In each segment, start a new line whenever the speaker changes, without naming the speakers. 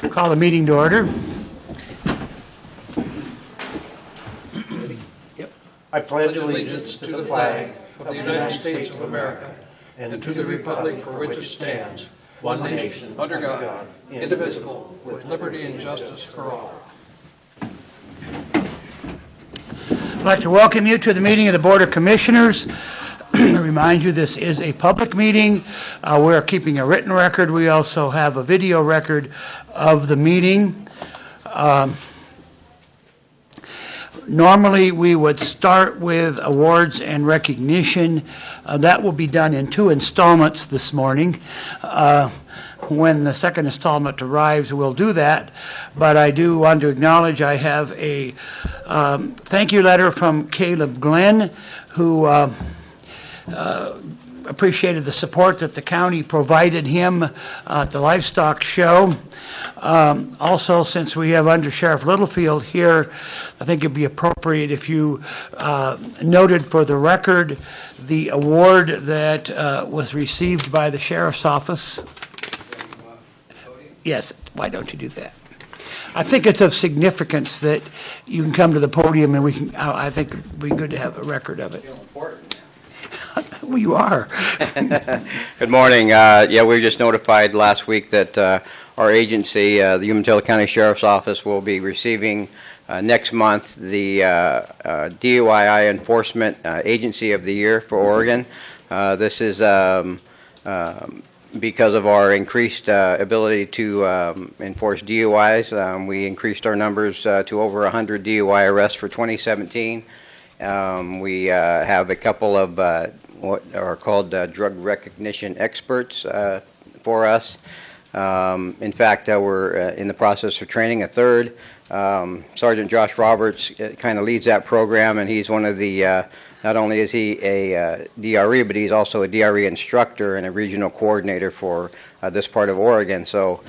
Call the meeting to order.
I pledge allegiance to the flag of the United States of America and to the republic for which it stands, one nation, under God, indivisible, with liberty and justice for all.
I'd like to welcome you to the meeting of the Board of Commissioners. I remind you this is a public meeting. We're keeping a written record. We also have a video record of the meeting. Normally, we would start with awards and recognition. That will be done in two installments this morning. When the second installment arrives, we'll do that. But I do want to acknowledge I have a thank you letter from Caleb Glenn, who appreciated the support that the county provided him at the livestock show. Also, since we have Under Sheriff Littlefield here, I think it'd be appropriate if you noted for the record the award that was received by the Sheriff's Office. Yes, why don't you do that? I think it's of significance that you can come to the podium and we can, I think it'd be good to have a record of it.
Feel important.
Well, you are.
Good morning. Yeah, we were just notified last week that our agency, the Umatilla County Sheriff's Office, will be receiving next month the DUI Enforcement Agency of the Year for Oregon. This is because of our increased ability to enforce DUIs. We increased our numbers to over 100 DUI arrests for 2017. We have a couple of what are called drug recognition experts for us. In fact, we're in the process of training a third. Sergeant Josh Roberts kind of leads that program, and he's one of the, not only is he a DRE, but he's also a DRE instructor and a regional coordinator for this part of Oregon. So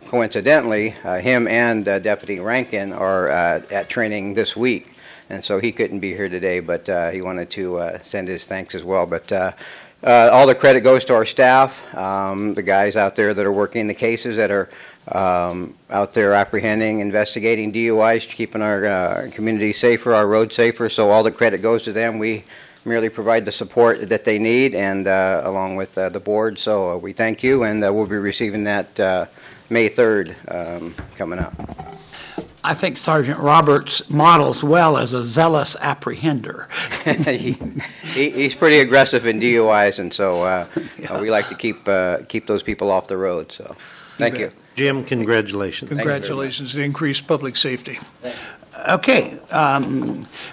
coincidentally, him and Deputy Rankin are at training this week. And so he couldn't be here today, but he wanted to send his thanks as well. But all the credit goes to our staff, the guys out there that are working the cases, that are out there apprehending, investigating DUIs, keeping our community safer, our roads safer. So all the credit goes to them. We merely provide the support that they need, and along with the board. So we thank you, and we'll be receiving that May 3rd coming up.
I think Sergeant Roberts models well as a zealous apprehender.
He's pretty aggressive in DUIs, and so we like to keep those people off the road. So, thank you.
Jim, congratulations.
Congratulations to increased public safety.
Okay,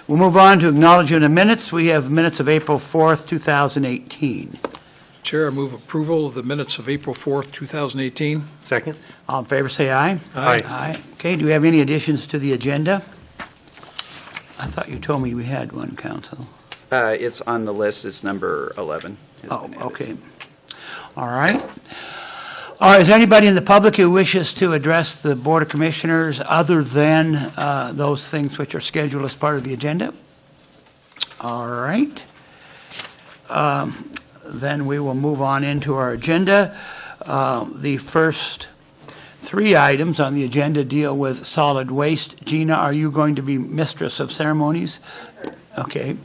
we'll move on to acknowledging the minutes. We have minutes of April 4th, 2018.
Chair, I move approval of the minutes of April 4th, 2018.
Second.
All in favor, say aye.
Aye.
Aye. Okay, do we have any additions to the agenda? I thought you told me we had one, Council.
It's on the list. It's number 11.
Oh, okay. All right. Is there anybody in the public who wishes to address the Board of Commissioners other than those things which are scheduled as part of the agenda? All right. Then we will move on into our agenda. The first three items on the agenda deal with solid waste. Gina, are you going to be mistress of ceremonies?
Yes, sir.
Okay.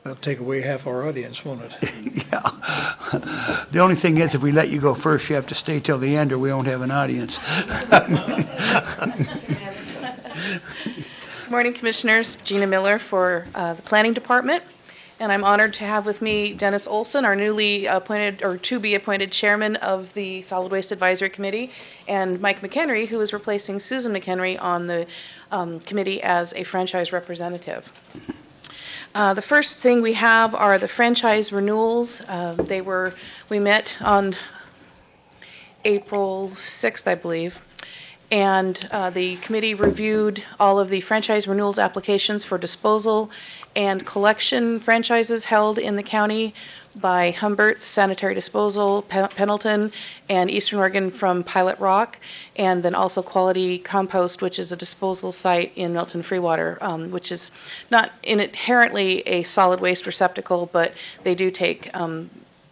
That'll take away half our audience, won't it?
Yeah. The only thing is, if we let you go first, you have to stay till the end or we won't have an audience.
Good morning, Commissioners. Gina Miller for the Planning Department. And I'm honored to have with me Dennis Olson, our newly appointed, or to be appointed chairman of the Solid Waste Advisory Committee, and Mike McHenry, who is replacing Susan McHenry on the committee as a franchise representative. The first thing we have are the franchise renewals. We met on April 6th, I believe. And the committee reviewed all of the franchise renewals applications for disposal and collection franchises held in the county by Humbert's Sanitary Disposal, Pendleton, and Eastern Oregon from Pilot Rock, and then also Quality Compost, which is a disposal site in Milton Freewater, which is not inherently a solid waste receptacle, but they do take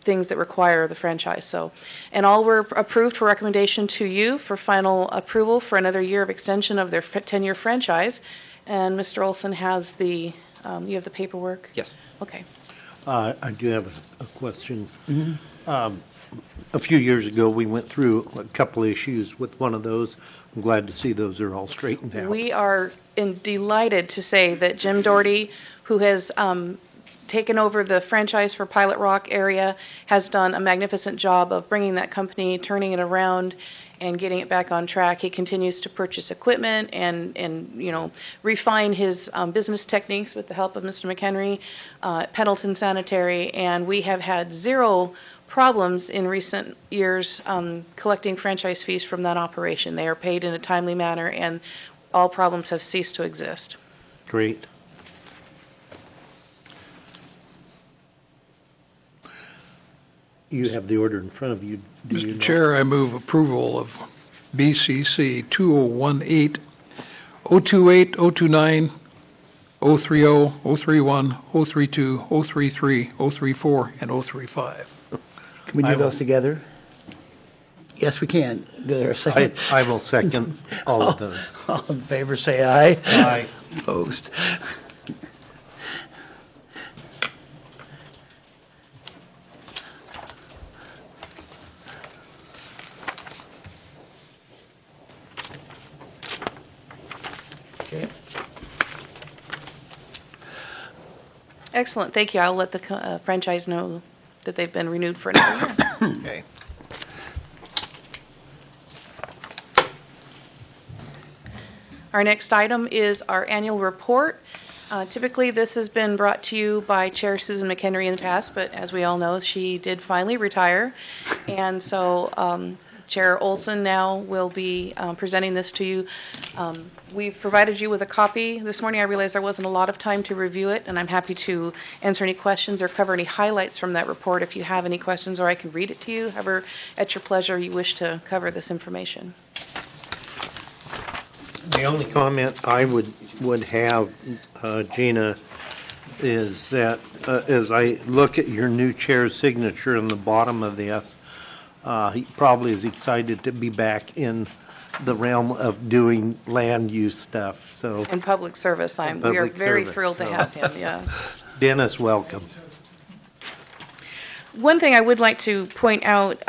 things that require the franchise. So, and all were approved for recommendation to you for final approval for another year of extension of their 10-year franchise. And Mr. Olson has you have the paperwork?
Yes.
Okay.
I do have a question. A few years ago, we went through a couple issues with one of those. I'm glad to see those are all straightened out.
We are delighted to say that Jim Doherty, who has taken over the franchise for Pilot Rock area, has done a magnificent job of bringing that company, turning it around, and getting it back on track. He continues to purchase equipment and refine his business techniques with the help of Mr. McHenry, Pendleton Sanitary, and we have had zero problems in recent years collecting franchise fees from that operation. They are paid in a timely manner, and all problems have ceased to exist.
Great. You have the order in front of you. Do you
Mr.
know?
Chair, I move approval of BCC 2018, 028, 029, 030, 031, 032, 033, 034, and 035.
Can we do those together? Yes, we can. Do there a second?
I will second all of those.
All in favor, say aye.
Aye.
Opposed? Okay.
Excellent. Thank you. I'll let the franchise know that they've been renewed for another year.
Okay.
Our next item is our annual report. Typically, this has been brought to you by Chair Susan McHenry in the past, but as we all know, she did finally retire. And so Chair Olson now will be presenting this to you. We've provided you with a copy this morning. I realize there wasn't a lot of time to review it, and I'm happy to answer any questions or cover any highlights from that report if you have any questions, or I can read it to you, however, at your pleasure you wish to cover this information.
The only comment I would have, Gina, is that as I look at your new chair's signature in the bottom of this, he probably is excited to be back in the realm of doing land use stuff. So
In public service, we are
Public
very
service,
thrilled to
so.
have him, yes.
Dennis, welcome.
One thing I would like to point out,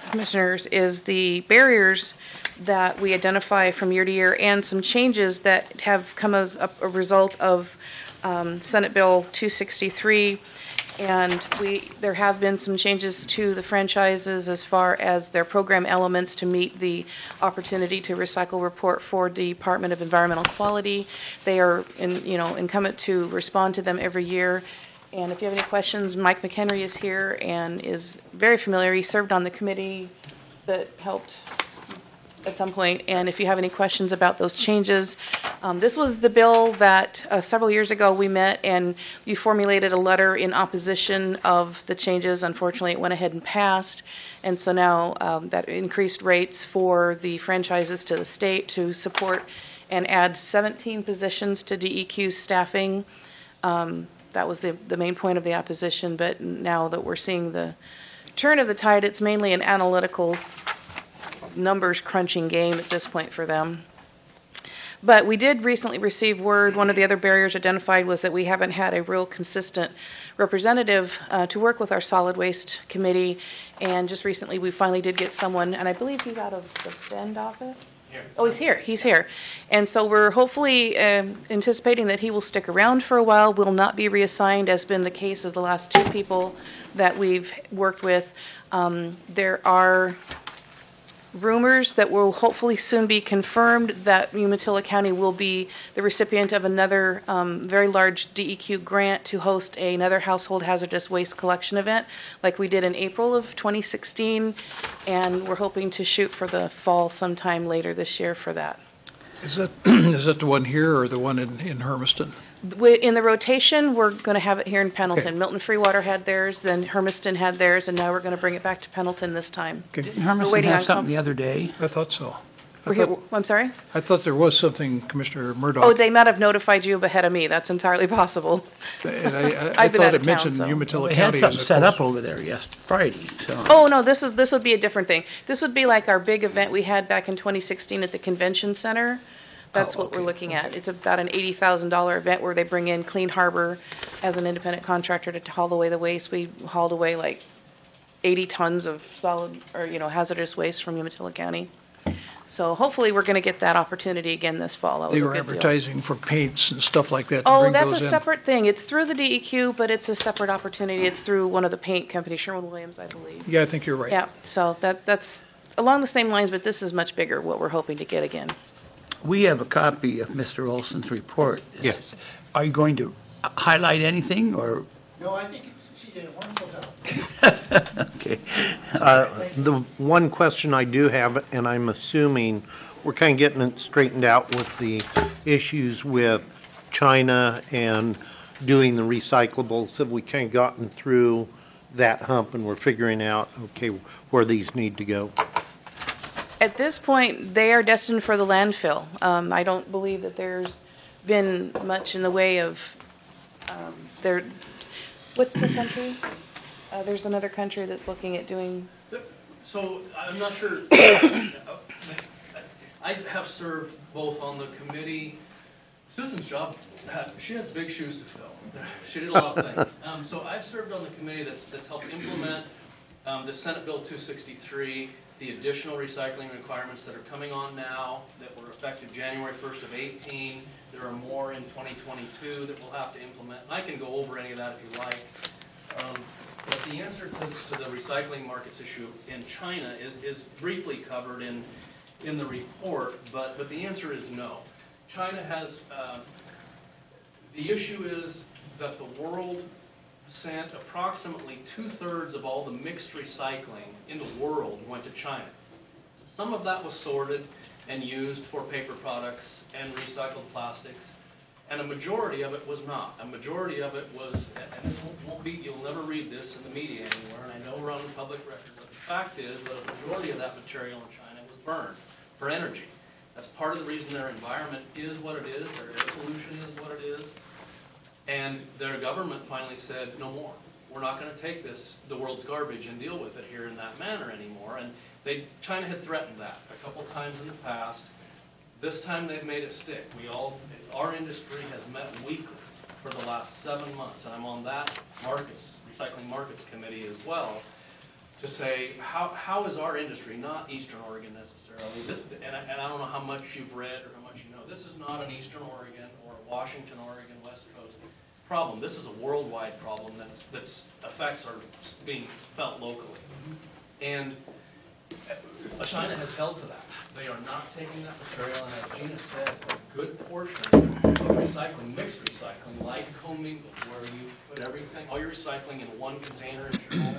Commissioners, is the barriers that we identify from year to year and some changes that have come as a result of Senate Bill 263. And there have been some changes to the franchises as far as their program elements to meet the opportunity to recycle report for the Department of Environmental Quality. They are incumbent to respond to them every year. And if you have any questions, Mike McHenry is here and is very familiar. He served on the committee that helped at some point. And if you have any questions about those changes, this was the bill that several years ago we met and you formulated a letter in opposition of the changes. Unfortunately, it went ahead and passed. And so now that increased rates for the franchises to the state to support and add 17 positions to DEQ staffing. That was the main point of the opposition, but now that we're seeing the turn of the tide, it's mainly an analytical numbers crunching game at this point for them. But we did recently receive word, one of the other barriers identified was that we haven't had a real consistent representative to work with our solid waste committee, and just recently we finally did get someone, and I believe he's out of the Bend office. Oh, he's here. And so we're hopefully anticipating that he will stick around for a while, will not be reassigned, as been the case of the last two people that we've worked with. There are rumors that will hopefully soon be confirmed that Umatilla County will be the recipient of another very large DEQ grant to host another household hazardous waste collection event like we did in April of 2016, and we're hoping to shoot for the fall sometime later this year for that.
Is that the one here or the one in Hermiston?
In the rotation, we're going to have it here in Pendleton.
Okay.
Milton Freewater had theirs, then Hermiston had theirs, and now we're going to bring it back to Pendleton this time.
Okay.
Didn't Hermiston
waiting
have
on
something the other day?
I thought so.
We're here, I'm sorry?
I thought there was something, Commissioner Murdoch.
Oh, they might have notified you ahead of me. That's entirely possible.
And I
I've been
thought
out of
it
town,
mentioned
so.
Umatilla
We
County
had
as
something
a
set up
coastal-
over there Friday, so.
Oh, no, this would be a different thing. This would be like our big event we had back in 2016 at the Convention Center. That's what we're
okay.
looking at. It's about an $80,000 event where they bring in Clean Harbor as an independent contractor to haul away the waste. We hauled away like 80 tons of solid, or, hazardous waste from Umatilla County. So hopefully we're going to get that opportunity again this fall. That was
They
a
were
good deal.
advertising for paints and stuff like that to
Oh,
bring
that's
those
a
in.
separate thing. It's through the DEQ, but it's a separate opportunity. It's through one of the paint companies, Sherwin-Williams, I believe.
Yeah, I think you're right.
Yeah, so that's along the same lines, but this is much bigger, what we're hoping to get again.
We have a copy of Mr. Olson's report.
Yes.
Are you going to highlight anything, or?
No, I think she did a wonderful job.
Okay.
The one question I do have, and I'm assuming we're kind of getting it straightened out with the issues with China and doing the recyclables, have we kind of gotten through that hump and we're figuring out, okay, where these need to go?
At this point, they are destined for the landfill. I don't believe that there's been much in the way of, what's the country? There's another country that's looking at doing,
So I'm not sure. I have served both on the committee. Susan's job, she has big shoes to fill. She did a lot of things. So I've served on the committee that's helped implement the Senate Bill 263, the additional recycling requirements that are coming on now that were effective January 1st of 18. There are more in 2022 that we'll have to implement. And I can go over any of that if you like. But the answer to the recycling markets issue in China is briefly covered in the report, but the answer is no. China has, the issue is that the world sent approximately 2/3 of all the mixed recycling in the world went to China. Some of that was sorted and used for paper products and recycled plastics, and a majority of it was not. A majority of it was, and this won't be, you'll never read this in the media anywhere, and I know we're on the public record, but the fact is that a majority of that material in China was burned for energy. That's part of the reason their environment is what it is, their air pollution is what it is, and their government finally said, no more. We're not going to take the world's garbage and deal with it here in that manner anymore, and China had threatened that a couple times in the past. This time they've made it stick. Our industry has met weekly for the last 7 months, and I'm on that recycling markets committee as well, to say how is our industry, not Eastern Oregon necessarily, and I don't know how much you've read or how much you know, this is not an Eastern Oregon or a Washington, Oregon, West Coast problem. This is a worldwide problem that's effects are being felt locally. And China has held to that. They are not taking that material, and as Gina said, a good portion of recycling, mixed recycling, like commingled, where you put everything, all your recycling in one container at your home,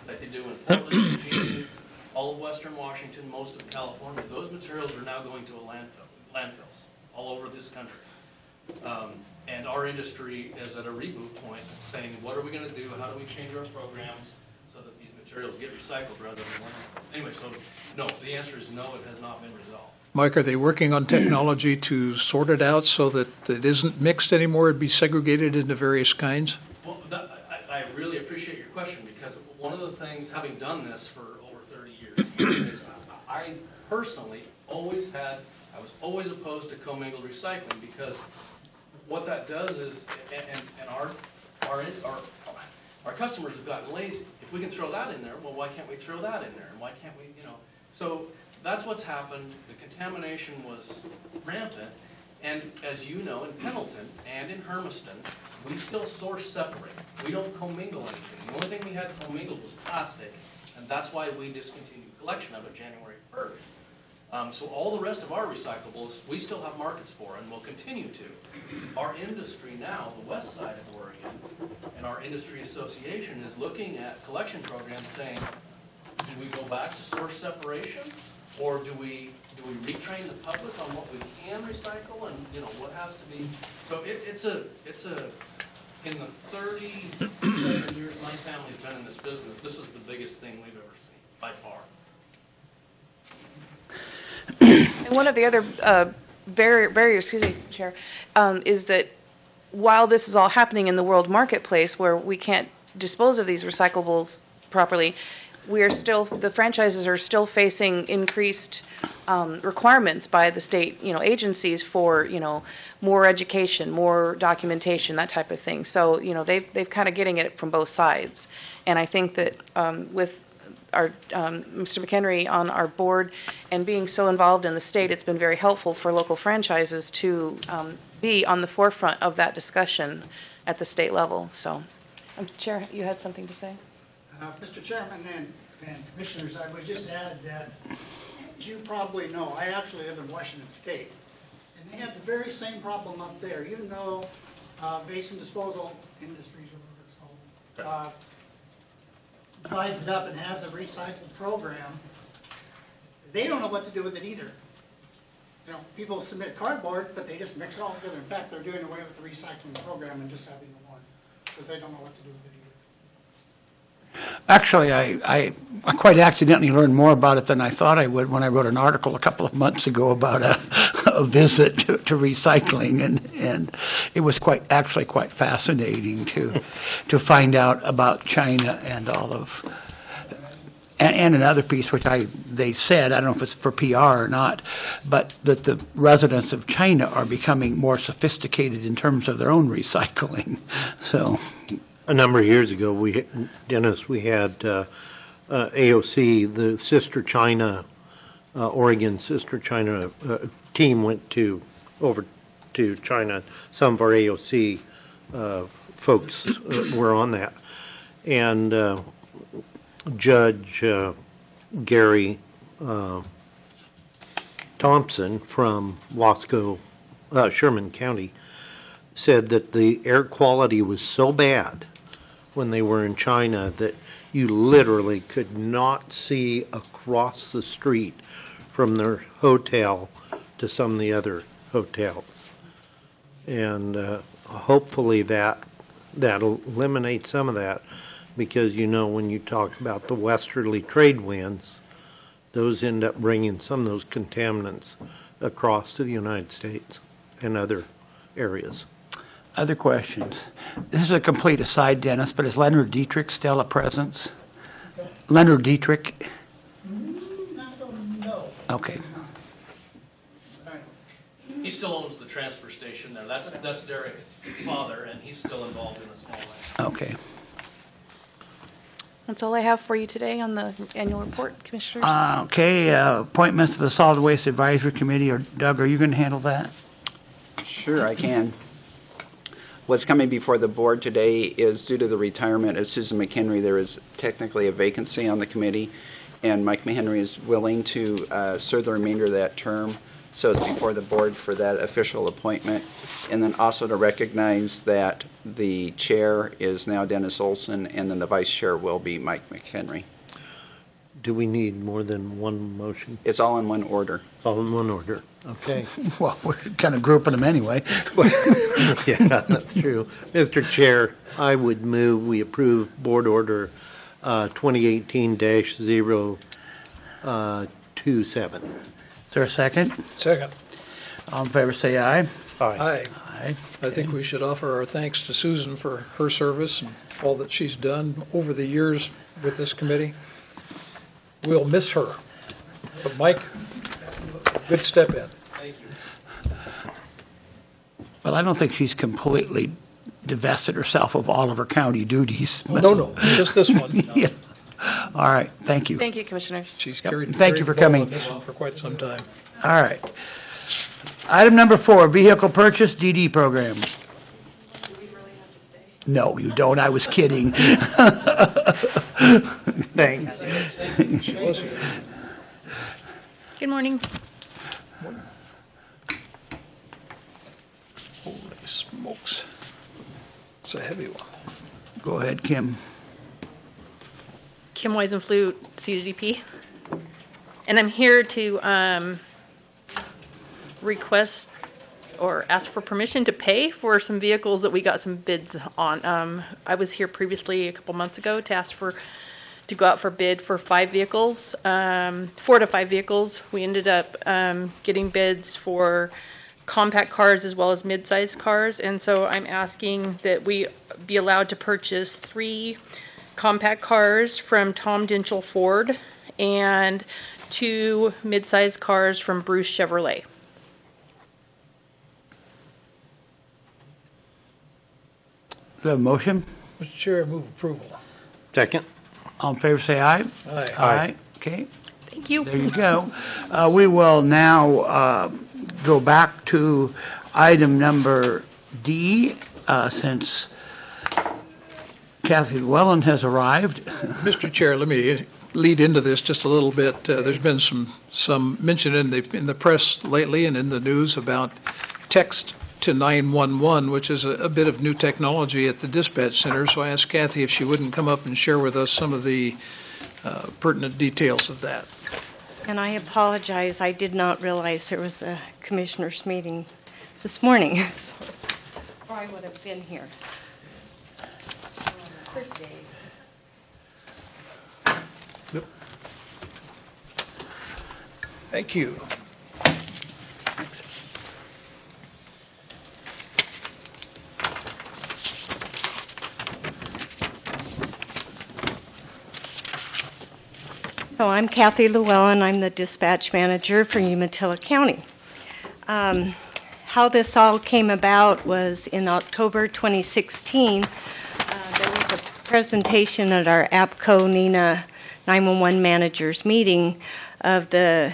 like they do in Portland, Eugene, all of Western Washington, most of California, those materials are now going to landfills all over this country. And our industry is at a reboot point, saying, what are we going to do? How do we change our programs so that these materials get recycled rather than landfilled? Anyway, so no, the answer is no, it has not been resolved.
Mike, are they working on technology to sort it out so that it isn't mixed anymore? It'd be segregated into various kinds?
Well, I really appreciate your question, because one of the things, having done this for over 30 years, is I personally I was always opposed to commingled recycling, because what that does is, and our customers have gotten lazy. If we can throw that in there, well, why can't we throw that in there? And why can't we, So that's what's happened. The contamination was rampant. And as you know, in Pendleton and in Hermiston, we still source separate. We don't commingle anything. The only thing we had commingled was plastic, and that's why we discontinued collection of it January 1st. So all the rest of our recyclables, we still have markets for, and will continue to. Our industry now, the west side of Oregon, and our industry association is looking at collection programs saying, do we go back to source separation, or do we retrain the public on what we can recycle and what has to be? So it's in the 37 years my family's been in this business, this is the biggest thing we've ever seen by far.
And one of the other barriers, excuse me, Chair, is that while this is all happening in the world marketplace where we can't dispose of these recyclables properly, the franchises are still facing increased requirements by the state, agencies for, more education, more documentation, that type of thing. So, they've kind of getting it from both sides. And I think that with our Mr. McHenry on our board and being so involved in the state, it's been very helpful for local franchises to be on the forefront of that discussion at the state level. So, Chair, you had something to say?
Mr. Chairman and Commissioners, I would just add that, as you probably know, I actually live in Washington State, and they have the very same problem up there, even though Basin Disposal Industries, or whatever it's called, divides it up and has a recycling program. They don't know what to do with it either. People submit cardboard, but they just mix it all together. In fact, they're doing away with the recycling program and just having the one, because they don't know what to do with it either.
Actually, I quite accidentally learned more about it than I thought I would when I wrote an article a couple of months ago about a visit to recycling, and it was actually quite fascinating to find out about China and all of, and another piece which they said, I don't know if it's for PR or not, but that the residents of China are becoming more sophisticated in terms of their own recycling. So.
A number of years ago, Dennis, we had AOC, the Sister China, Oregon Sister China team went over to China. Some of our AOC folks were on that. And Judge Gary Thompson from Wasco, Sherman County, said that the air quality was so bad when they were in China that you literally could not see across the street from their hotel to some of the other hotels. And hopefully that'll eliminate some of that, because when you talk about the westerly trade winds, those end up bringing some of those contaminants across to the United States and other areas.
Other questions? This is a complete aside, Dennis, but is Leonard Dietrich still a presence? Leonard Dietrich?
I don't know.
Okay.
He still owns the transfer station there. That's Derek's father, and he's still involved in the small land.
Okay.
That's all I have for you today on the annual report, Commissioners.
Okay, appointments to the Solid Waste Advisory Committee, or Doug, are you going to handle that?
Sure, I can. What's coming before the board today is due to the retirement of Susan McHenry. There is technically a vacancy on the committee, and Mike McHenry is willing to serve the remainder of that term. So it's before the board for that official appointment. And then also to recognize that the chair is now Dennis Olson, and then the vice chair will be Mike McHenry.
Do we need more than one motion?
It's all in one order.
All in one order. Okay.
Well, we're kind of grouping them anyway.
Yeah, that's true. Mr. Chair, I would move we approve Board Order 2018-027.
Is there a second?
Second.
All in favor, say aye.
Aye.
Aye.
I think we should offer our thanks to Susan for her service and all that she's done over the years with this committee. We'll miss her. But Mike, good step in.
Thank you.
Well, I don't think she's completely divested herself of all of her county duties.
No, just this one.
Yeah. All right, thank you.
Thank you, Commissioners.
She's
Yep,
carried.
thank you for coming.
This one for quite some time.
All right. Item number 4, vehicle purchase DD program.
Do we really have to stay?
No, you don't. I was kidding.
Thanks.
Good morning.
Holy smokes. It's a heavy one.
Go ahead, Kim.
Kim Weisenflute, CDP. And I'm here to request or ask for permission to pay for some vehicles that we got some bids on. I was here previously a couple months ago to ask for to go out for bid for 5 vehicles, 4 to 5 vehicles. We ended up getting bids for compact cars as well as mid-sized cars, and so I'm asking that we be allowed to purchase 3 compact cars from Tom Dinchell Ford and 2 mid-sized cars from Bruce Chevrolet.
Do we have a motion?
Mr. Chair, I move approval.
Second?
All in favor, say aye.
Aye.
Aye. Okay,
Thank you.
there you go. We will now go back to item number D, since Kathy Llewellyn has arrived.
Mr. Chair, let me lead into this just a little bit. There's been some mention in the press lately and in the news about text to 911, which is a bit of new technology at the dispatch center. So I asked Kathy if she wouldn't come up and share with us some of the pertinent details of that.
And I apologize, I did not realize there was a commissioners' meeting this morning, or I would have been here. Thursday.
Thank you.
So I'm Kathy Llewellyn. I'm the dispatch manager for Umatilla County. How this all came about was in October 2016, there was a presentation at our APCO NENA 911 managers meeting of the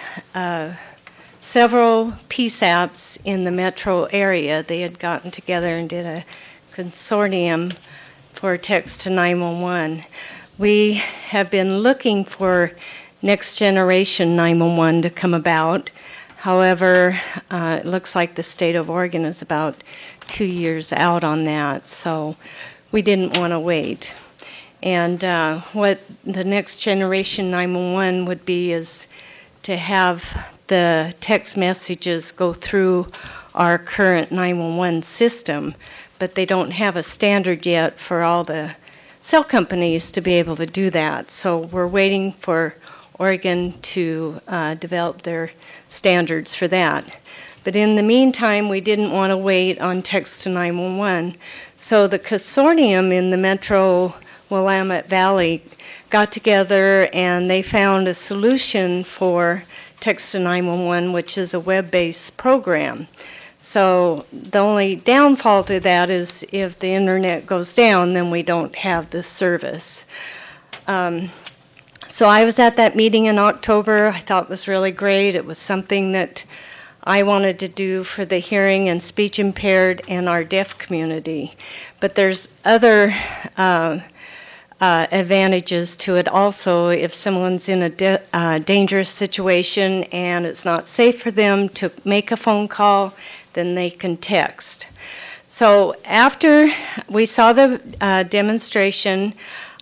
several PSAPs in the metro area. They had gotten together and did a consortium for text to 911. We have been looking for next generation 911 to come about. However, it looks like the state of Oregon is about 2 years out on that, so we didn't want to wait. And what the next generation 911 would be is to have the text messages go through our current 911 system, but they don't have a standard yet for all the cell companies to be able to do that. So we're waiting for Oregon to develop their standards for that. But in the meantime, we didn't want to wait on text to 911. So the consortium in the metro Willamette Valley got together and they found a solution for text to 911, which is a web-based program. So the only downfall to that is if the internet goes down, then we don't have this service. So I was at that meeting in October. I thought it was really great. It was something that I wanted to do for the hearing and speech impaired and our deaf community. But there's other advantages to it also. If someone's in a dangerous situation and it's not safe for them to make a phone call, then they can text. So after we saw the demonstration,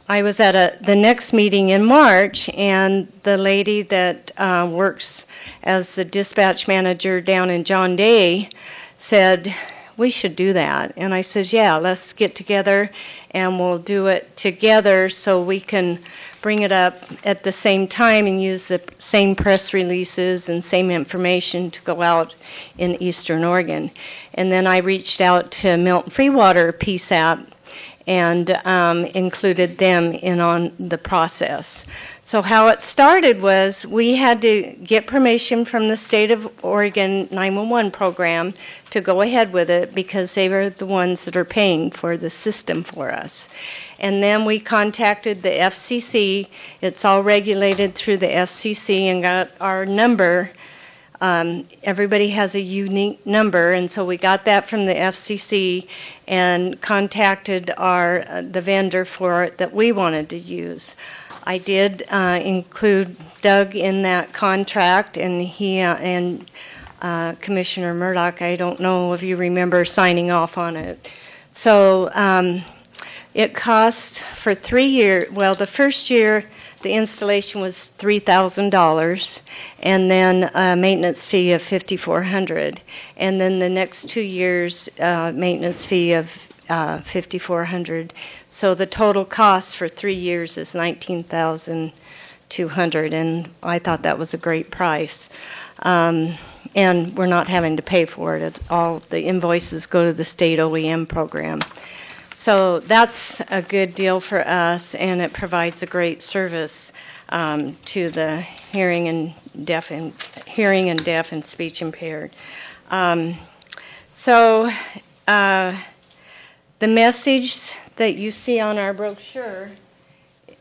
I was at the next meeting in March, and the lady that works as the dispatch manager down in John Day said, we should do that. And I said, yeah, let's get together and we'll do it together so we can bring it up at the same time and use the same press releases and same information to go out in Eastern Oregon. And then I reached out to Milton Freewater PSAP and included them in on the process. So how it started was we had to get permission from the state of Oregon 911 program to go ahead with it because they were the ones that are paying for the system for us. And then we contacted the FCC. It's all regulated through the FCC and got our number. Everybody has a unique number, and so we got that from the FCC and contacted the vendor for it that we wanted to use. I did include Doug in that contract, and he and Commissioner Murdoch, I don't know if you remember signing off on it. So it cost for 3 years, well, the first year the installation was $3,000, and then a maintenance fee of $5,400, and then the next 2 years maintenance fee of $5,400. So the total cost for 3 years is $19,200, and I thought that was a great price. And we're not having to pay for it. All the invoices go to the state OEM program. So that's a good deal for us, and it provides a great service to the hearing and deaf and speech impaired. So the message that you see on our brochure,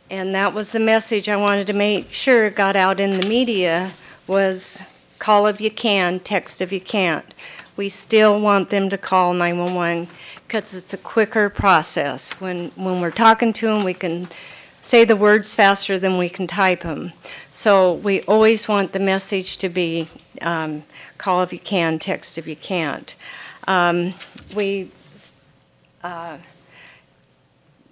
and that was the message I wanted to make sure got out in the media, was call if you can, text if you can't. We still want them to call 911 because it's a quicker process. When we're talking to them, we can say the words faster than we can type them. So we always want the message to be call if you can, text if you can't. We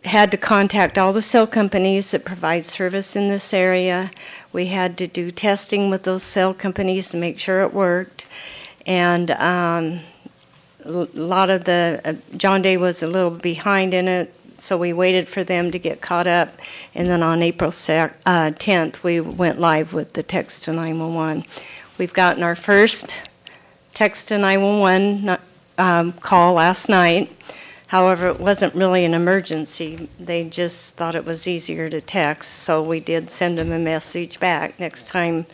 had to contact all the cell companies that provide service in this area. We had to do testing with those cell companies to make sure it worked. And a lot of John Day was a little behind in it, so we waited for them to get caught up. And then on April 10th, we went live with the text to 911. We've gotten our first text to 911 call last night. However, it wasn't really an emergency. They just thought it was easier to text, so we did send them a message back. Next time,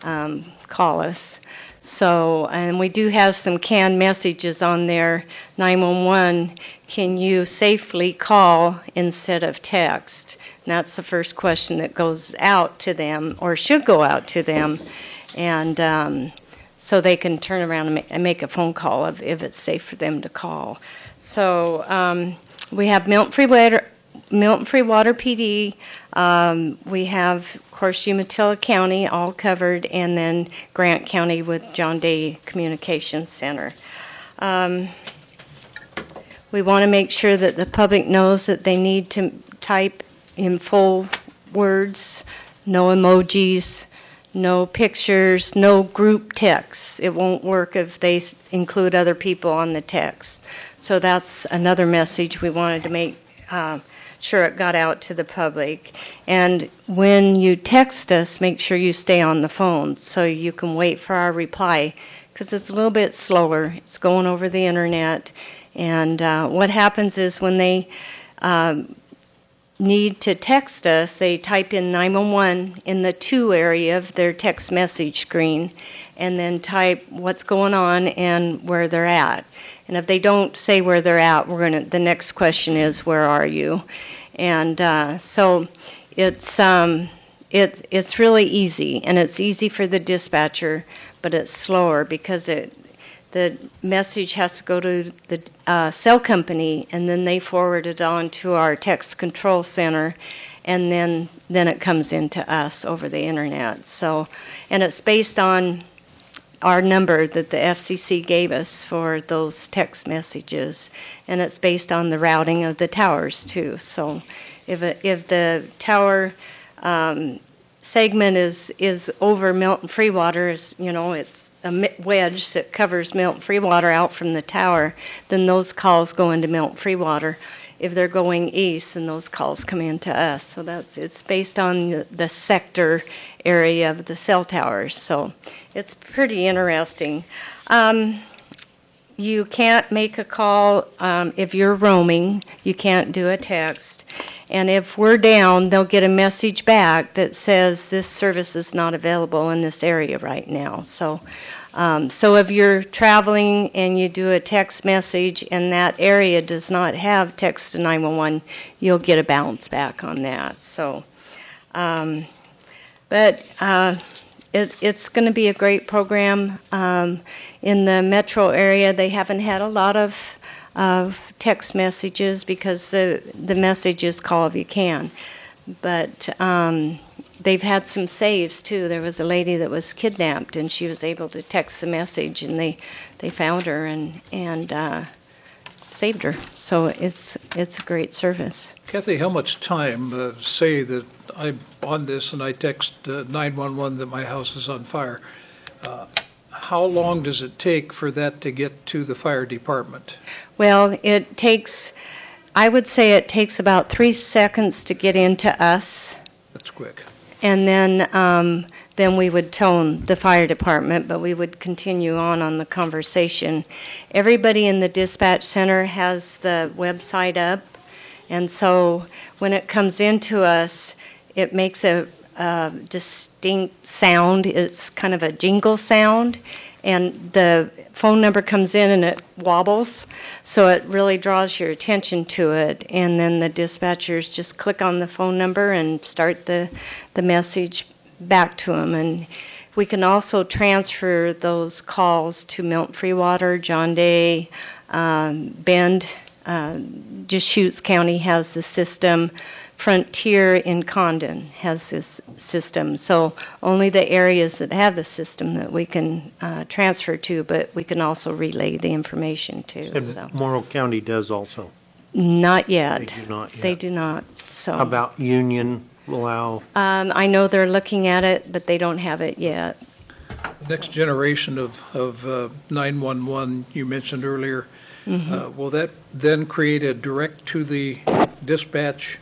call us. So, and we do have some canned messages on there. 911, can you safely call instead of text? And that's the first question that goes out to them, or should go out to them, and so they can turn around and make a phone call if it's safe for them to call. So we have Milton Free Water PD. We have, of course, Umatilla County all covered, and then Grant County with John Day Communications Center. We want to make sure that the public knows that they need to type in full words, no emojis, no pictures, no group text. It won't work if they include other people on the text. So that's another message we wanted to make sure it got out to the public. And when you text us, make sure you stay on the phone so you can wait for our reply, because it's a little bit slower. It's going over the internet. And what happens is when they need to text us, they type in 911 in the to area of their text message screen, and then type what's going on and where they're at. And if they don't say where they're at, the next question is, where are you? And so it's really easy, and it's easy for the dispatcher, but it's slower because the message has to go to the cell company, and then they forward it on to our text control center, and then it comes into us over the internet. So, and it's based on our number that the FCC gave us for those text messages, and it's based on the routing of the towers too. So, if the tower segment is over Milton Free Water, it's a wedge that covers Milton Free Water out from the tower, then those calls go into Milton Free Water. If they're going east, then those calls come into us. So it's based on the sector area of the cell towers. So it's pretty interesting. You can't make a call if you're roaming. You can't do a text. And if we're down, they'll get a message back that says this service is not available in this area right now. So if you're traveling and you do a text message and that area does not have text to 911, you'll get a bounce back on that. So, it's going to be a great program. In the metro area, they haven't had a lot of text messages because the message is call if you can. But they've had some saves too. There was a lady that was kidnapped, and she was able to text the message, and they found her and saved her. So it's a great service.
Kathy, how much time, say that I'm on this and I text 911 that my house is on fire, How long does it take for that to get to the fire department?
Well, I would say it takes about 3 seconds to get into us,
That's quick.
and then we would tone the fire department, but we would continue on the conversation. Everybody in the dispatch center has the website up, and so when it comes into us, it makes a distinct sound. It's kind of a jingle sound, and the phone number comes in and it wobbles, so it really draws your attention to it, and then the dispatchers just click on the phone number and start the message back to them. And we can also transfer those calls to Milton Freewater, John Day, Bend. Deschutes County has the system. Frontier in Condon has this system. So only the areas that have the system that we can transfer to, but we can also relay the information to.
And
So.
Morrow County does also.
Not yet.
They do not yet.
They do not. So.
How about Union allow?
I know they're looking at it, but they don't have it yet.
The next generation of 911 you mentioned earlier, will that then create a direct to the dispatch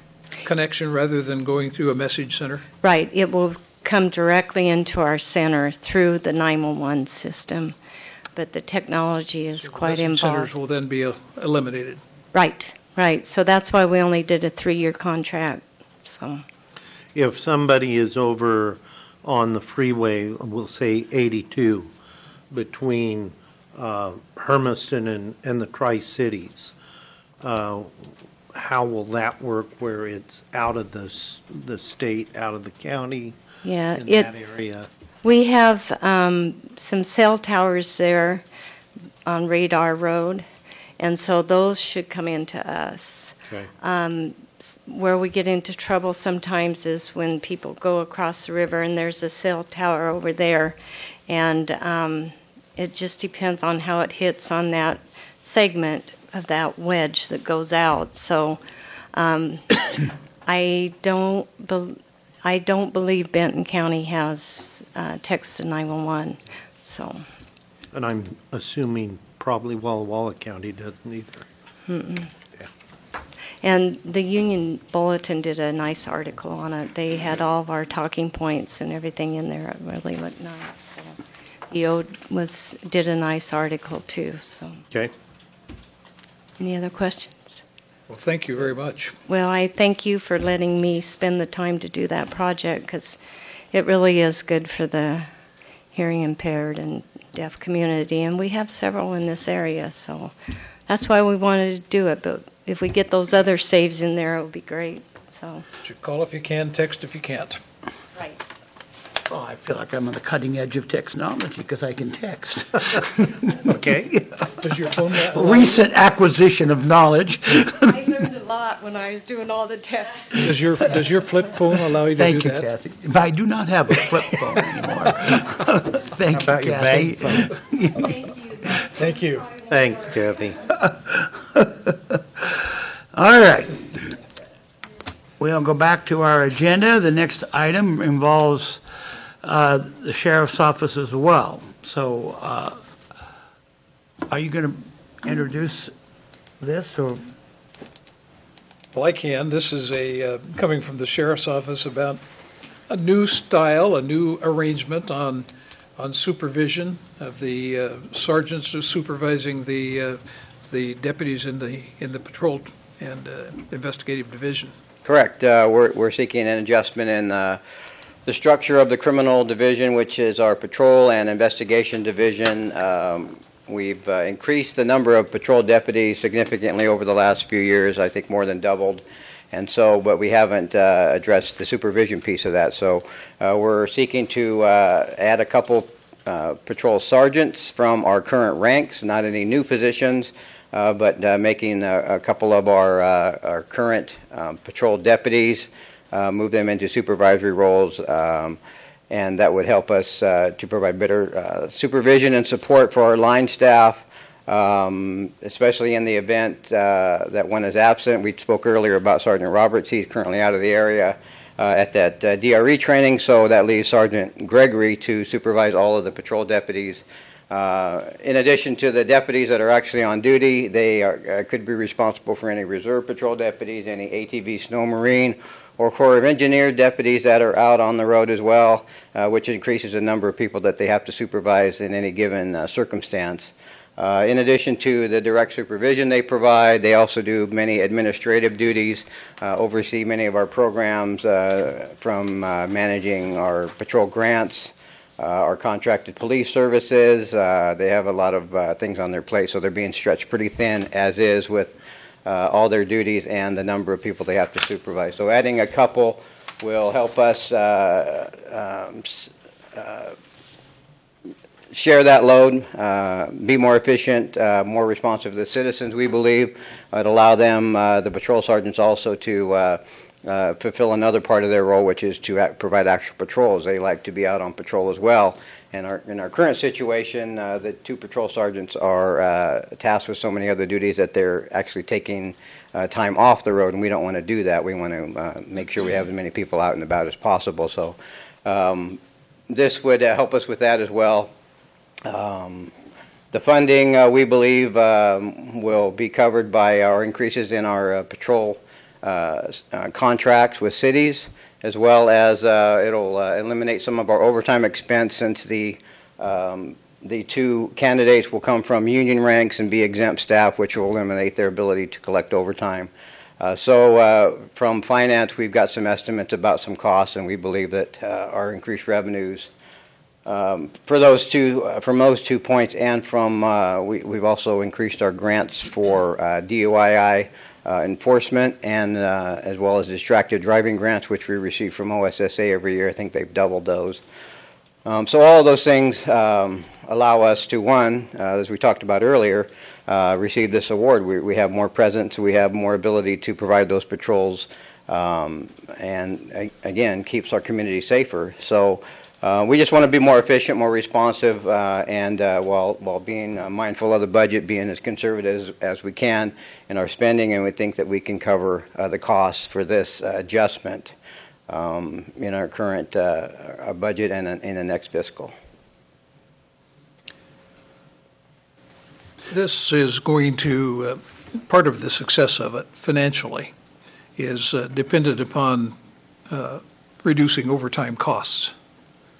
connection rather than going through a message center?
Right. It will come directly into our center through the 911 system, but the technology is quite
Message centers
involved.
will then be eliminated.
Right. So that's why we only did a 3-year contract. So.
If somebody is over on the freeway, we'll say 82, between Hermiston and the Tri-Cities, how will that work where it's out of the state, out of the county,
Yeah,
in that area?
We have some cell towers there on Radar Road, and so those should come into us.
Okay.
Where we get into trouble sometimes is when people go across the river and there's a cell tower over there, and it just depends on how it hits on that segment of that wedge that goes out. So I don't believe Benton County has text to 911. So.
And I'm assuming probably Walla Walla County doesn't either.
Mm-mm. And the Union Bulletin did a nice article on it. They had all of our talking points and everything in there. It really looked nice. So EO did a nice article too. So.
Okay.
Any other questions?
Well, thank you very much.
Well, I thank you for letting me spend the time to do that project, because it really is good for the hearing impaired and deaf community, and we have several in this area, so that's why we wanted to do it. But if we get those other saves in there, it would be great. So.
Call if you can, text if you can't.
Right.
Oh, I feel like I'm on the cutting edge of technology because I can text.
Okay.
Does your phone
Recent acquisition of knowledge.
I learned a lot when I was doing all the texts.
Does your flip phone allow you to
Thank
do
you,
that?
Kathy. But I do not have a flip phone anymore. Thank
How about
you,
your
Kathy.
bank phone?
Thank you.
Thanks, Kathy.
All right. We'll go back to our agenda. The next item involves the sheriff's office as well. So are you going to introduce this, or?
Well, I can. This is coming from the sheriff's office about a new style, a new arrangement on supervision of the sergeants supervising the deputies in the patrol and investigative division. Correct.
We're seeking an adjustment in the structure of the criminal division, which is our patrol and investigation division. We've increased the number of patrol deputies significantly over the last few years, I think more than doubled. And so, but we haven't addressed the supervision piece of that. So we're seeking to add a couple patrol sergeants from our current ranks, not any new positions, but making a couple of our current patrol deputies, move them into supervisory roles, and that would help us to provide better supervision and support for our line staff, especially in the event that one is absent. We spoke earlier about Sergeant Roberts. He's currently out of the area. at that DRE training, so that leaves Sergeant Gregory to supervise all of the patrol deputies. In addition to the deputies that are actually on duty, they could be responsible for any reserve patrol deputies, any ATV snow marine, or Corps of Engineer deputies that are out on the road as well, which increases the number of people that they have to supervise in any given circumstance. In addition to the direct supervision they provide, they also do many administrative duties, oversee many of our programs from managing our patrol grants, our contracted police services. They have a lot of things on their plate, so they're being stretched pretty thin as is with all their duties and the number of people they have to supervise. So adding a couple will help us share that load, be more efficient, more responsive to the citizens, we believe. It'd allow them, the patrol sergeants, also to fulfill another part of their role, which is to provide actual patrols. They like to be out on patrol as well. And in our current situation, the 2 patrol sergeants are tasked with so many other duties that they're actually taking time off the road, and we don't want to do that. We want to make sure we have as many people out and about as possible. So this would help us with that as well. The funding, we believe, will be covered by our increases in our patrol contracts with cities, as well as it'll eliminate some of our overtime expense, since the 2 candidates will come from union ranks and be exempt staff, which will eliminate their ability to collect overtime. So from finance, we've got some estimates about some costs, and we believe that our increased revenues from those 2 points, and from we've also increased our grants for DUI enforcement, and as well as distracted driving grants, which we receive from OSSA every year. I think they've doubled those. So all of those things allow us to, one, as we talked about earlier, receive this award. We have more presence, we have more ability to provide those patrols, and again, keeps our community safer. So we just want to be more efficient, more responsive, and while being mindful of the budget, being as conservative as we can in our spending, and we think that we can cover the costs for this adjustment in our current budget and in the next fiscal.
This is going to, part of the success of it financially is dependent upon reducing overtime costs.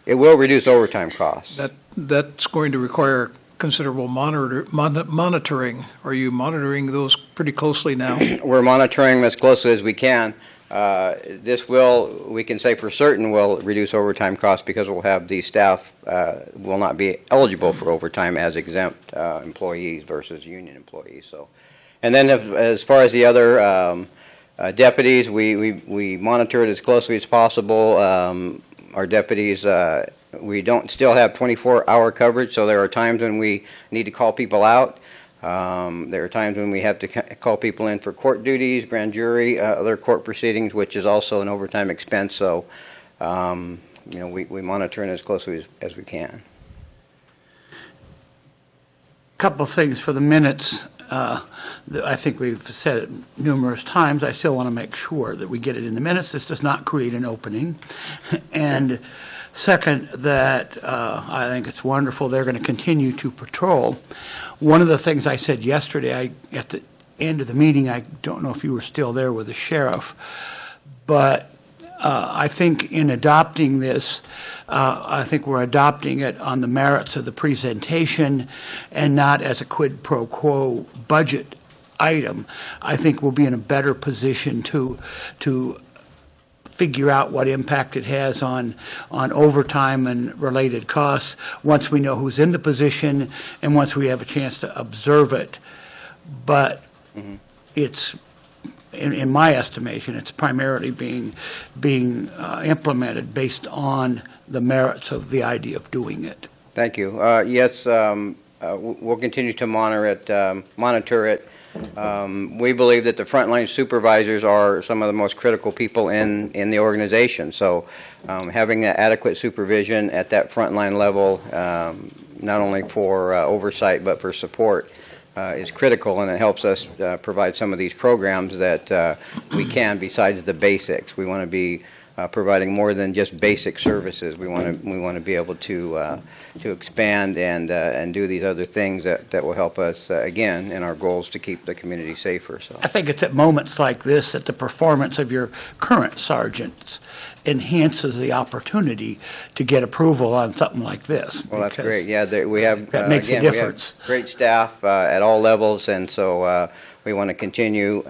It will reduce overtime costs.
That's going to require considerable monitoring. Are you monitoring those pretty closely now?
We're monitoring them as closely as we can. This will, we can say for certain, will reduce overtime costs, because we'll have the staff will not be eligible for overtime as exempt employees versus union employees. So, and then as far as the other deputies, we monitor it as closely as possible. Our deputies, we don't still have 24-hour coverage, so there are times when we need to call people out. There are times when we have to call people in for court duties, grand jury, other court proceedings, which is also an overtime expense. So, we monitor it as closely as we can.
Couple of things for the minutes. I think we've said it numerous times. I still want to make sure that we get it in the minutes. This does not create an opening. And second, that I think it's wonderful they're going to continue to patrol. One of the things I said yesterday, at the end of the meeting, I don't know if you were still there with the sheriff, but I think in adopting this, I think we're adopting it on the merits of the presentation and not as a quid pro quo budget item. I think we'll be in a better position to figure out what impact it has on overtime and related costs once we know who's in the position and once we have a chance to observe it. But it's, in my estimation, it's primarily being implemented based on the merits of the idea of doing it.
Thank you. Yes, we'll continue to monitor it. We believe that the frontline supervisors are some of the most critical people in the organization. So having adequate supervision at that frontline level, not only for oversight but for support, is critical, and it helps us provide some of these programs that we can, besides the basics. We want to be providing more than just basic services. We want to be able to expand and do these other things that will help us again in our goals to keep the community safer. So
I think it's at moments like this that the performance of your current sergeants enhances the opportunity to get approval on something like this.
well, that's
because
great. Yeah, we have
that makes a
again, we
difference.
have great staff at all levels, and so we want to continue.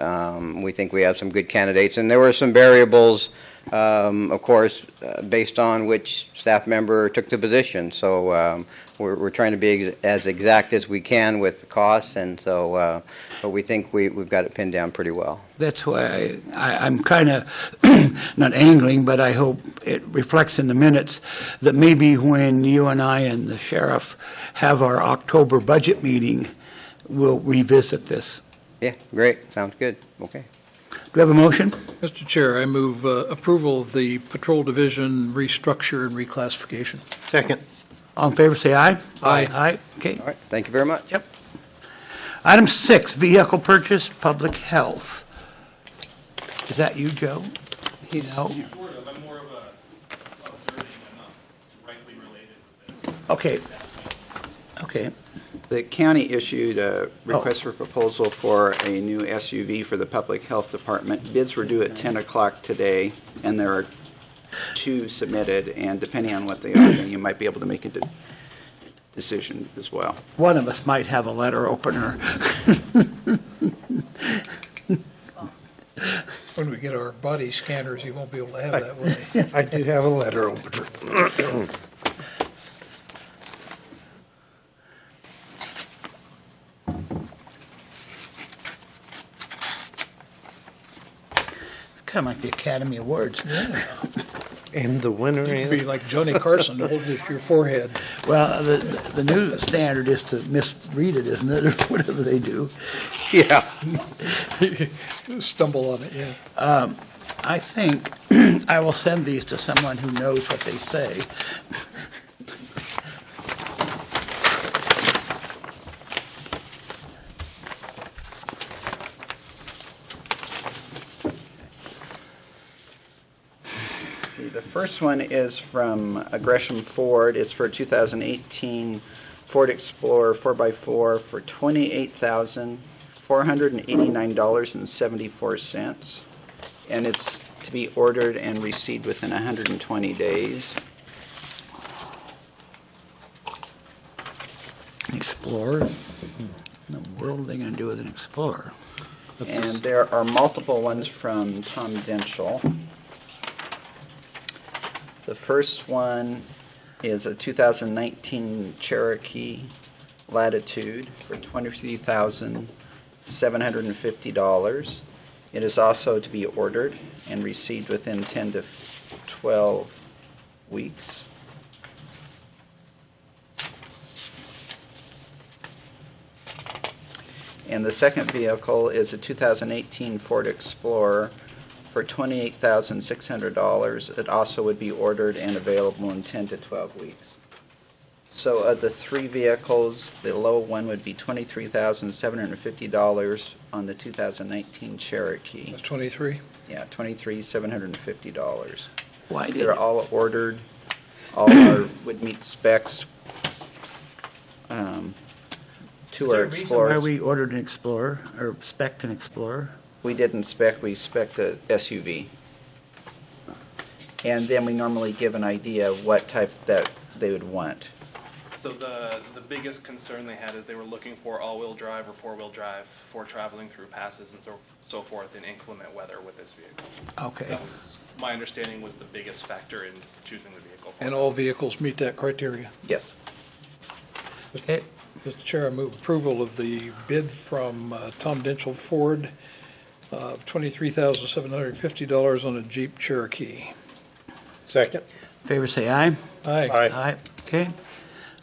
We think we have some good candidates, and there were some variables. Of course, based on which staff member took the position. So we're trying to be as exact as we can with the costs, and so but we think we've got it pinned down pretty well.
That's why I'm kind of not angling, but I hope it reflects in the minutes that maybe when you and I and the sheriff have our October budget meeting, we'll revisit this.
Yeah, great. Sounds good. Okay.
Do we have a motion?
Mr. Chair, I move approval of the Patrol Division restructure and reclassification.
Second.
All in favor, say aye.
Aye.
Aye. Okay.
All right. Thank you very much.
Yep. Item 6, vehicle purchase, public health. Is that you, Joe? No.
Sort of. I'm more of a observing and not directly related with this.
Okay. Okay.
The county issued a request for proposal for a new SUV for the Public Health Department. Bids were due at 10 o'clock today, and there are 2 submitted, and depending on what they are, then you might be able to make a decision as well.
One of us might have a letter opener.
When we get our body scanners, you won't be able to have that, will you?
I do have a letter opener.
It's kind of like the Academy Awards.
And the winner
You'd be
is?
like Johnny Carson to hold it to your forehead.
Well, the new standard is to misread it, isn't it, or whatever they do.
Yeah.
Stumble on it, yeah.
I think I will send these to someone who knows what they say.
The first one is from Gresham Ford. It's for a 2018 Ford Explorer 4x4 for $28,489.74. And it's to be ordered and received within 120 days.
An Explorer? What in the world are they going to do with an Explorer?
And there are multiple ones from Tom Denschel. The first one is a 2019 Cherokee Latitude for $23,750. It is also to be ordered and received within 10 to 12 weeks. And the second vehicle is a 2018 Ford Explorer for $28,600. It also would be ordered and available in 10 to 12 weeks. So of the 3 vehicles, the low one would be $23,750 on the 2019 Cherokee.
That's 23?
Yeah, $23,750.
Why did
They're all ordered. All are would meet specs. Two are
Why
Explorers.
we ordered an Explorer, or spec'd an Explorer?
We didn't spec, we spec'd a SUV. And then we normally give an idea of what type that they would want.
So the biggest concern they had is they were looking for all-wheel drive or four-wheel drive for traveling through passes and so forth in inclement weather with this vehicle.
Okay.
That was, my understanding was the biggest factor in choosing the vehicle. For
And
them.
all vehicles meet that criteria?
Yes.
Okay.
Mr. Chair, I move approval of the bid from Tom Denschel Ford of $23,750 on a Jeep Cherokee.
Second.
Favor say aye.
Aye.
Aye. Okay.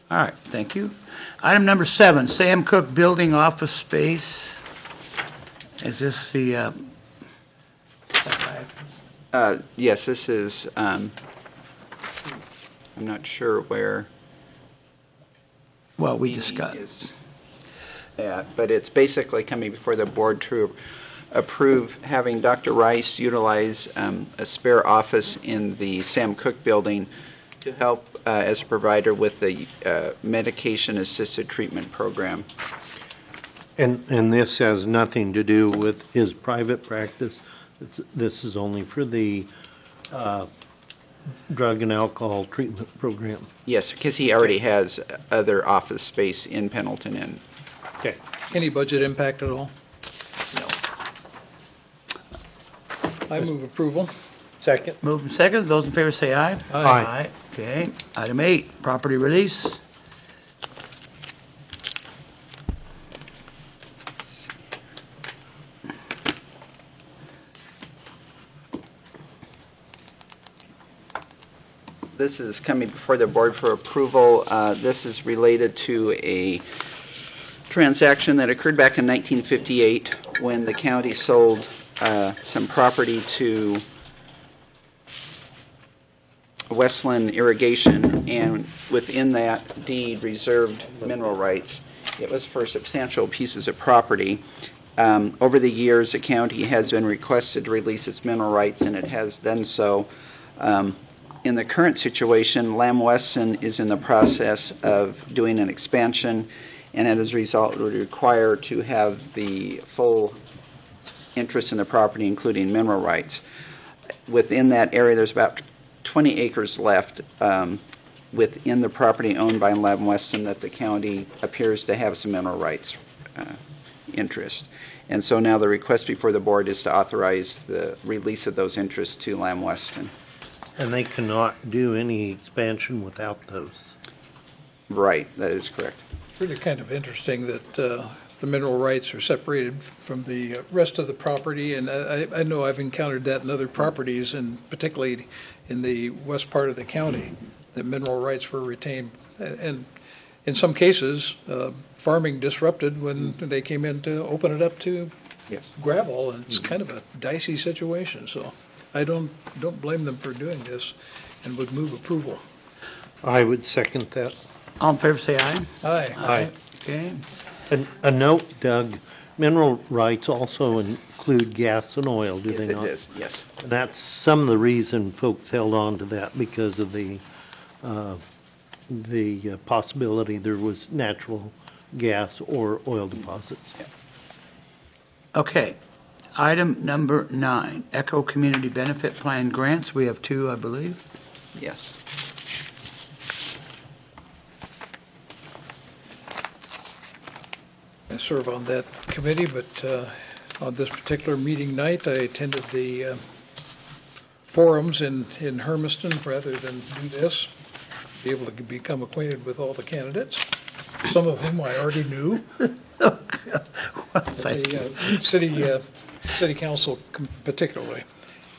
All right, thank you. Item number 7, Sam Cook Building Office Space. Is this the,
Yes, this is, I'm not sure where
well, we
he
discussed.
is at, but it's basically coming before the board to approve having Dr. Rice utilize a spare office in the Sam Cook building to help as a provider with the medication-assisted treatment program.
And this has nothing to do with his private practice? This is only for the drug and alcohol treatment program?
Yes, because he already has other office space in Pendleton Inn.
Okay.
Any budget impact at all?
No.
I move approval.
Second?
Moved and seconded. Those in favor say aye.
Aye.
Okay. Item 8, property release.
This is coming before the board for approval. This is related to a transaction that occurred back in 1958 when the county sold some property to Westland Irrigation, and within that deed reserved mineral rights. It was for substantial pieces of property. Over the years, the county has been requested to release its mineral rights, and it has done so. In the current situation, Lamb Weston is in the process of doing an expansion, and as a result would require to have the full interest in the property, including mineral rights. Within that area, there's about 20 acres left within the property owned by Lamb Weston that the county appears to have some mineral rights interest. And so now the request before the board is to authorize the release of those interests to Lamb Weston.
And they cannot do any expansion without those?
Right, that is correct.
Really kind of interesting that the mineral rights are separated from the rest of the property, and I know I've encountered that in other properties, and particularly in the west part of the county, that mineral rights were retained. And in some cases, farming disrupted when they came in to open it up to gravel, and it's kind of a dicey situation. So I don't blame them for doing this, and would move approval.
I would second that.
All in favor say aye.
Aye.
Aye.
Okay.
And a note, Doug, mineral rights also include gas and oil, do they not?
Yes, it is, yes.
And that's some of the reason folks held on to that, because of the possibility there was natural gas or oil deposits.
Okay. Item number 9, Echo Community Benefit Plan grants. We have 2, I believe.
Yes.
I serve on that committee, but on this particular meeting night, I attended the forums in Hermiston rather than do this, be able to become acquainted with all the candidates, some of whom I already knew. The city council particularly.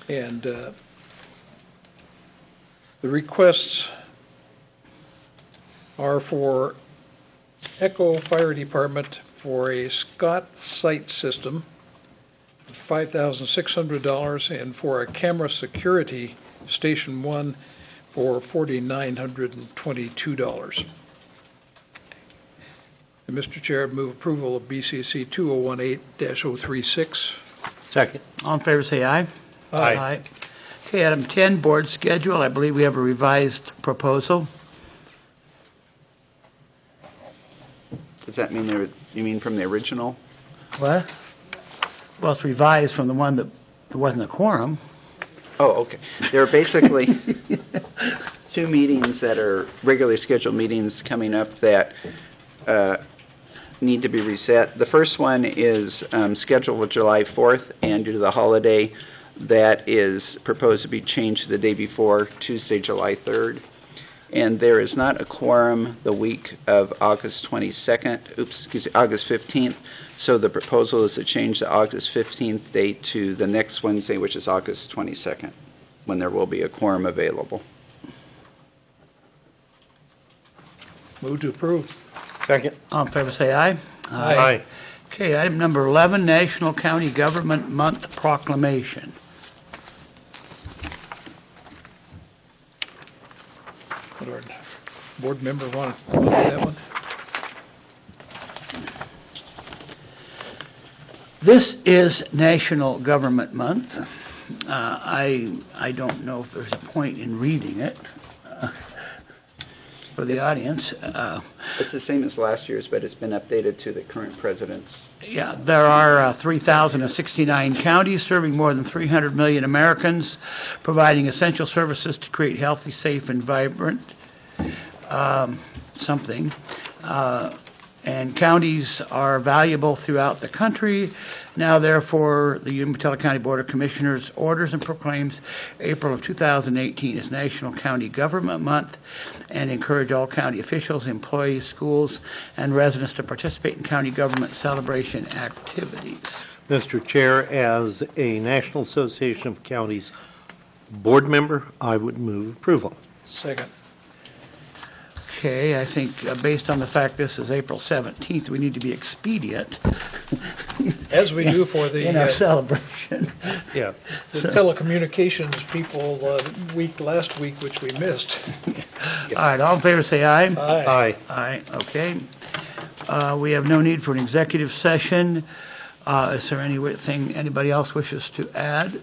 And the requests are for Echo Fire Department for a Scott Sight system, $5,600, and for a camera security station 1 for $4,922. And Mr. Chair, I move approval of BCC 2018-036.
Second.
All in favor say aye.
Aye.
Okay, item 10, board schedule. I believe we have a revised proposal.
Does that mean you mean from the original?
What? Well, it's revised from the one that wasn't a quorum.
Oh, okay. There are basically 2 meetings that are regularly scheduled meetings coming up that need to be reset. The first one is scheduled for July 4th, and due to the holiday, that is proposed to be changed to the day before, Tuesday, July 3rd. And there is not a quorum the week of August 15th. So the proposal is to change the August 15th date to the next Wednesday, which is August 22nd, when there will be a quorum available.
Move to approve.
Second.
All in favor say aye.
Aye.
Okay, item number 11, National County Government Month Proclamation.
Would our board member want to do that one?
This is National Government Month. I don't know if there's a point in reading it for the audience.
It's the same as last year's, but it's been updated to the current president's.
Yeah, there are 3,069 counties serving more than 300 million Americans, providing essential services to create healthy, safe, and vibrant something. And counties are valuable throughout the country. Now, therefore, the Umatilla County Board of Commissioners orders and proclaims April of 2018 as National County Government Month and encourage all county officials, employees, schools, and residents to participate in county government celebration activities.
Mr. Chair, as a National Association of Counties board member, I would move approval.
Second.
Okay, I think based on the fact this is April 17th, we need to be expedient.
As we do for the
in our celebration.
Yeah.
the telecommunications people last week, which we missed.
All right, all in favor say aye.
Aye.
Aye, okay. We have no need for an executive session. Is there anything anybody else wishes to add?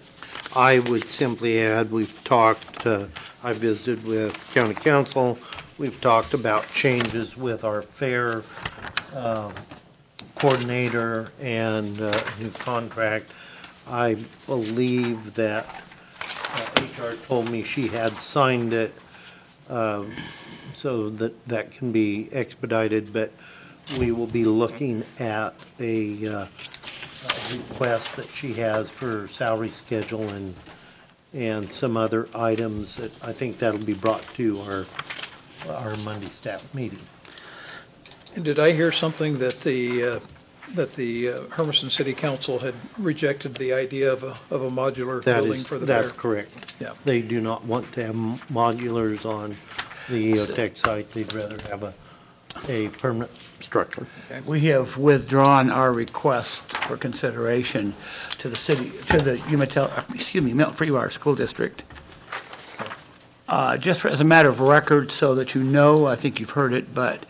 I would simply add, we've talked, I visited with county council, we've talked about changes with our fair coordinator and new contract. I believe that HR told me she had signed it, so that can be expedited, but we will be looking at a request that she has for salary schedule and some other items that I think that'll be brought to our Monday staff meeting.
And did I hear something that the Hermiston City Council had rejected the idea of a modular building for the fair?
That's correct.
Yeah.
They do not want to have modulars on the EOTech site. They'd rather have a permanent structure.
Okay.
We have withdrawn our request for consideration to the city, to the Umatilla, Milton Freewire School District. Just as a matter of record, so that you know, I think you've heard it, but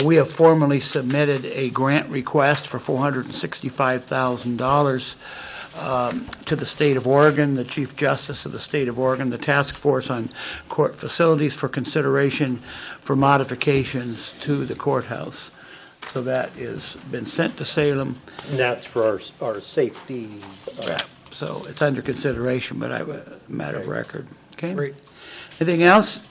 we have formally submitted a grant request for $465,000 to the state of Oregon, the Chief Justice of the state of Oregon, the Task Force on Court Facilities for consideration for modifications to the courthouse. So that has been sent to Salem.
And that's for our safety.
So it's under consideration, but a matter of record. Okay.
Great.
Anything else?